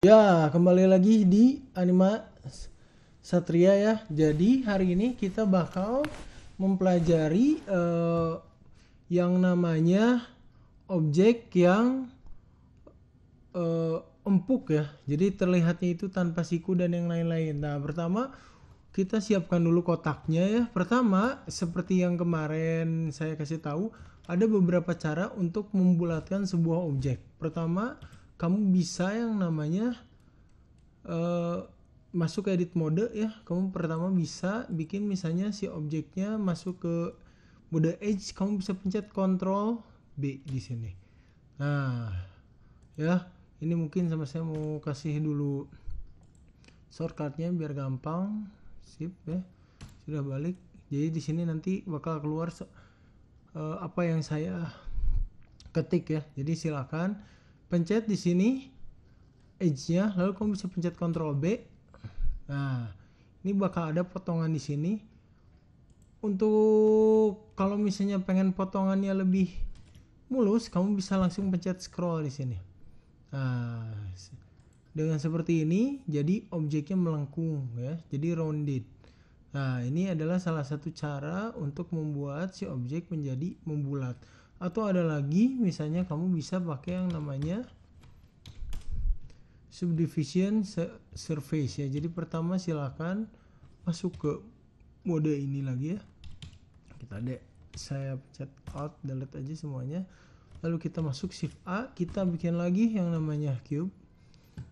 Ya, kembali lagi di Anima Satria ya. Jadi hari ini kita bakal mempelajari yang namanya objek yang eh, empuk ya. Jadi terlihatnya itu tanpa siku dan yang lain-lain. Nah, pertama kita siapkan dulu kotaknya ya. Pertama, seperti yang kemarin saya kasih tahu, ada beberapa cara untuk membulatkan sebuah objek. Pertama, kamu bisa yang namanya eh, masuk ke edit mode ya. Kamu pertama bisa bikin misalnya si objeknya masuk ke mode edge, kamu bisa pencet Ctrl B di sini. Nah, ya, ini mungkin sama saya mau kasih dulu shortcutnya biar gampang. Sip ya. Sudah balik. Jadi di sini nanti bakal keluar apa yang saya ketik ya. Jadi silakan pencet di sini edge-nya, lalu kamu bisa pencet Ctrl B. Nah, ini bakal ada potongan di sini. Untuk kalau misalnya pengen potongannya lebih mulus, kamu bisa langsung pencet scroll di sini. Nah, dengan seperti ini, jadi objeknya melengkung ya, jadi rounded. Nah, ini adalah salah satu cara untuk membuat si objek menjadi membulat. Atau ada lagi, misalnya kamu bisa pakai yang namanya subdivision surface ya. Jadi pertama silakan masuk ke mode ini lagi ya. Saya pencet alt, delete aja semuanya. Lalu kita masuk shift A, kita bikin lagi yang namanya cube.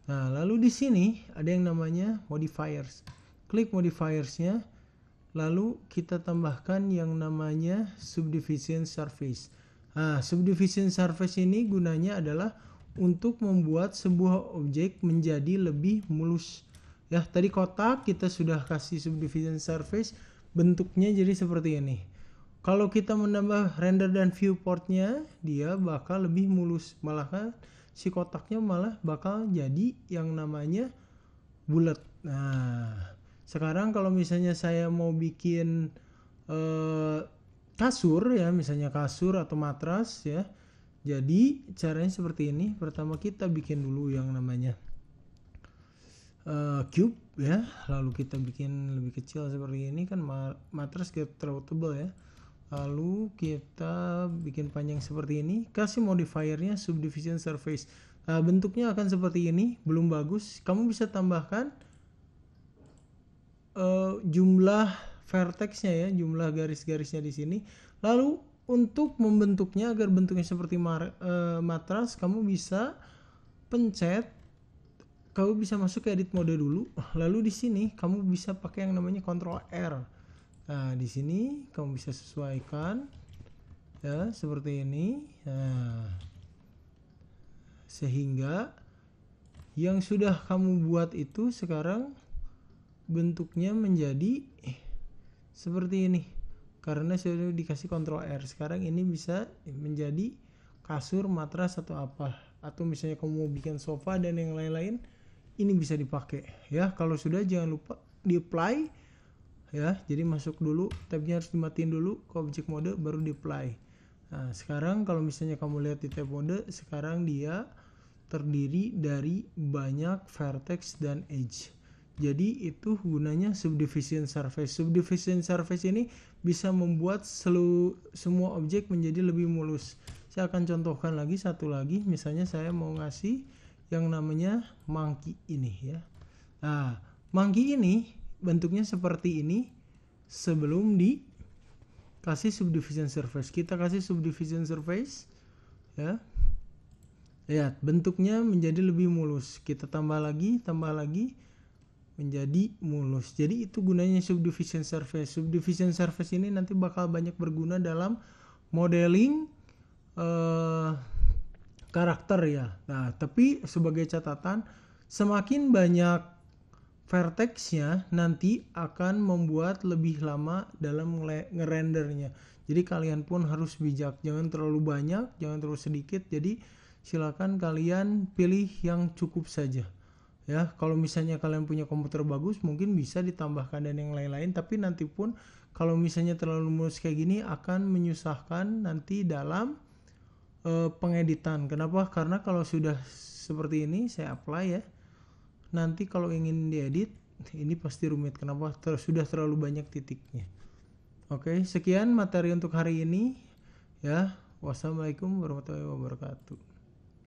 Nah, lalu di sini ada yang namanya modifiers. Klik modifiersnya, lalu kita tambahkan yang namanya subdivision surface. Nah, subdivision surface ini gunanya adalah untuk membuat sebuah objek menjadi lebih mulus. Ya, tadi kotak kita sudah kasih subdivision surface, bentuknya jadi seperti ini. Kalau kita menambah render dan viewportnya, dia bakal lebih mulus. Malah si kotaknya malah bakal jadi yang namanya bulat. Nah, sekarang kalau misalnya saya mau bikin kasur ya, misalnya kasur atau matras ya. Jadi caranya seperti ini. Pertama kita bikin dulu yang namanya cube ya. Lalu kita bikin lebih kecil seperti ini, kan matras kita terlalu tebal ya. Lalu kita bikin panjang seperti ini. Kasih modifiernya subdivision surface. Nah, bentuknya akan seperti ini. Belum bagus. Kamu bisa tambahkan jumlah vertexnya ya, jumlah garis-garisnya di sini. Lalu untuk membentuknya agar bentuknya seperti matras, kamu bisa pencet, kamu bisa masuk ke edit mode dulu. Lalu di sini kamu bisa pakai yang namanya Ctrl R. Nah, di sini kamu bisa sesuaikan ya seperti ini. Nah, sehingga yang sudah kamu buat itu sekarang bentuknya menjadi seperti ini. Karena sudah dikasih Ctrl R. Sekarang ini bisa menjadi kasur, matras atau apa. Atau misalnya kamu mau bikin sofa dan yang lain-lain, ini bisa dipakai ya. Kalau sudah jangan lupa di apply ya. Jadi masuk dulu, tabnya harus dimatiin dulu ke object mode baru di apply. Nah, sekarang kalau misalnya kamu lihat di tab mode, sekarang dia terdiri dari banyak vertex dan edge. Jadi itu gunanya subdivision surface. Subdivision surface ini bisa membuat semua objek menjadi lebih mulus. Saya akan contohkan lagi satu lagi. Misalnya saya mau ngasih yang namanya monkey ini ya. Nah, monkey ini bentuknya seperti ini sebelum dikasih subdivision surface. Kita kasih subdivision surface ya. Lihat, bentuknya menjadi lebih mulus. Kita tambah lagi menjadi mulus. Jadi itu gunanya subdivision surface. Subdivision surface ini nanti bakal banyak berguna dalam modeling karakter ya. Nah, tapi sebagai catatan, semakin banyak vertexnya nanti akan membuat lebih lama dalam ngerendernya. Jadi kalian pun harus bijak, jangan terlalu banyak, jangan terlalu sedikit. Jadi silakan kalian pilih yang cukup saja. Ya, kalau misalnya kalian punya komputer bagus, mungkin bisa ditambahkan dan yang lain-lain. Tapi nanti pun kalau misalnya terlalu mulus kayak gini akan menyusahkan nanti dalam pengeditan. Kenapa? Karena kalau sudah seperti ini, saya apply ya. nanti kalau ingin diedit ini pasti rumit. Kenapa? Sudah terlalu banyak titiknya. Oke, sekian materi untuk hari ini ya. Wassalamualaikum warahmatullahi wabarakatuh.